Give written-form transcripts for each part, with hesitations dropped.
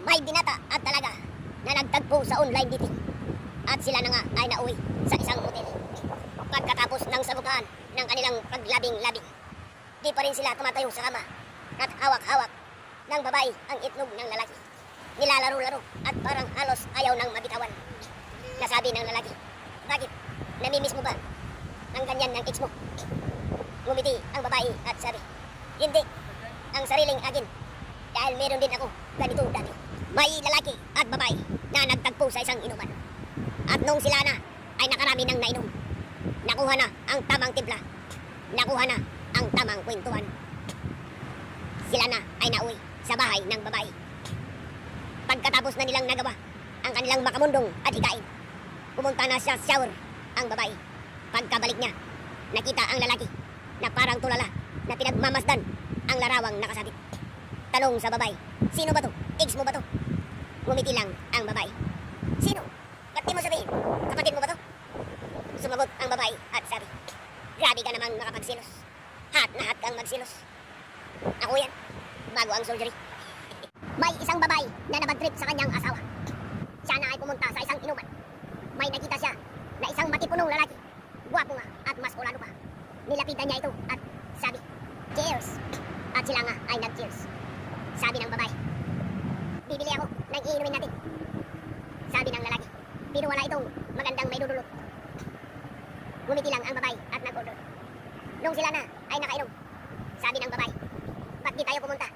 May binata at dalaga na nagtagpo sa online dating. At sila na nga ay nauwi sa isang hotel. Pagkatapos ng sagutan ng kanilang paglabing-labing, di pa rin sila tumatayo sa kama at hawak-hawak ng babae ang itlog ng lalaki. Nilalaro-laro at parang halos ayaw nang mabitawan. Nasabi ng lalaki, bakit? Namimiss mo ba ang ganyan ng ex mo? Ngumiti ang babae at sabi, hindi, ang sariling akin. Dahil meron din ako ganito dati. May lalaki at babae na nagtagpo sa isang inuman. At nung sila na ay nakarami ng nainom, nakuha na ang tamang timpla, nakuha na ang tamang kwentuhan. Sila na ay nauwi sa bahay ng babae. Pagkatapos na nilang nagawa ang kanilang makamundong at hikain, pumunta na siya sa shower ang babae. Pagkabalik niya, nakita ang lalaki na parang tulala na pinagmamasdan ang larawang nakasabit. Tanong sa babae, sino ba to? Ex mo ba to? Ngumiti lang ang babae. Sino? Ba't di mo sabihin? Kapatid mo ba to? Sumagot ang babae at sabi, grabe ka namang makapagsilos. Hat na hat kang magsilos. Ako yan, bago ang surgery. May isang babae na nabadtrip sa kanyang asawa. Siya na ay pumunta sa isang inuman. May nakita siya na isang matipunong lalaki. Gwapo nga at maskulado pa. Nilapitan niya ito at sabi, cheers! At sila nga ay nag-cheers. Sabi ng babae, bibili ako ng iinumin natin. Sabi ng lalaki, pero wala itong magandang may dudulot. Ngumiti lang ang babae at nag-order. Nung sila na ay nakainom, sabi ng babae, ba't di tayo pumunta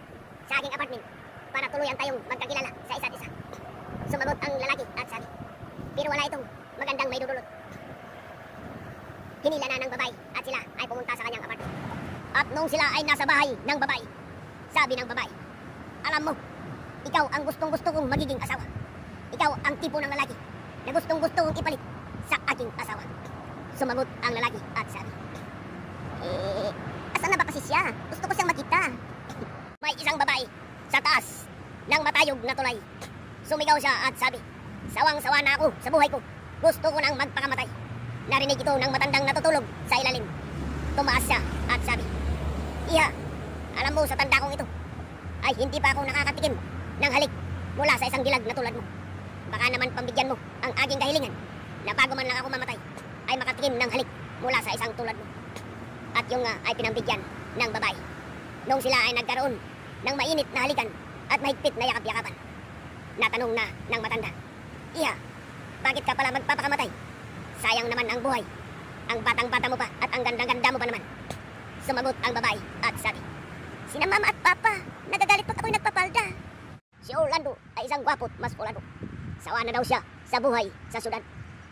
sa aking apartment para tuluyan tayong magkakilala sa isa't isa? Sumagot ang lalaki at sabi, pero wala itong magandang may dudulot. Hinila na ng babae at sila ay pumunta sa kanyang apartment. At nung sila ay nasa bahay ng babae, sabi ng babae, alam mo, ikaw ang gustong-gusto kong magiging asawa. Ikaw ang tipo ng lalaki na gustong-gusto kong ipalit sa aking asawa. Sumagot ang lalaki at sabi, asan na ba kasi siya? Gusto ko siyang makita. May isang babae sa taas ng matayog na tulay. Sumigaw siya at sabi, sawang-sawa na ako sa buhay ko. Gusto ko nang magpakamatay. Narinig ito ng matandang natutulog sa ilalim. Tumaas siya at sabi, iha, alam mo sa tanda kong ito, ay hindi pa ako nakakatikim ng halik mula sa isang dilag na tulad mo. Baka naman pambigyan mo ang aking kahilingan na bago man lang ako mamatay, ay makatikim ng halik mula sa isang tulad mo. At yung ay pinambigyan ng babae. Nung sila ay nagkaroon ng mainit na halikan at mahigpit na yakap-yakapan, natanong na ng matanda, iha, bakit ka pala magpapakamatay? Sayang naman ang buhay. Ang batang-bata mo pa at ang gandang-ganda mo pa naman. Sumagot ang babae at sabi, sina mama at papa, nagagalit pag ako'y nagpapalda. Si Orlando ay isang gwapo't maskulado. Sawa na daw siya sa buhay sa syudad.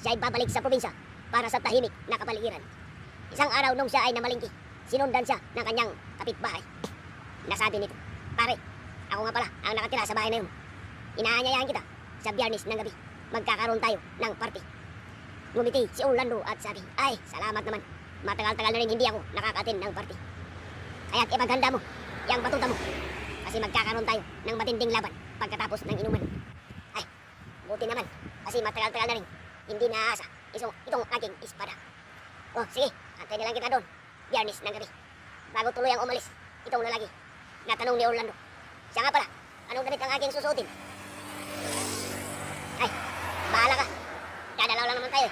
Siya ay babalik sa probinsya para sa tahimik na kapaligiran. Isang araw nung siya ay namalingki, sinundan siya ng kanyang kapitbahay. Nasabi nito, pare, ako nga pala ang nakatira sa bahay na yun. Inaanyayahan kita sa Biyernes ng gabi. Magkakaroon tayo ng party. Ngumiti si Orlando at sabi, ay, salamat naman. Matagal-tagal na rin hindi ako nakaka-attend ng party. Kaya't ipaghanda mo, yang batuta mo. Kasi magkakaroon tayo ng matinding laban pagkatapos ng inuman. Ay, buti naman. Kasi matagal-tagal na rin hindi naaasa itong aking espada. Oh, sige, antay na lang kita doon. Biyernes ng gabi. Bago tuluyang umalis, itong lalaki. Natanong ni Orlando, siya nga pala, anong damit ang aking susuotin? Ay, bahala ka. Dadalaw lang naman tayo.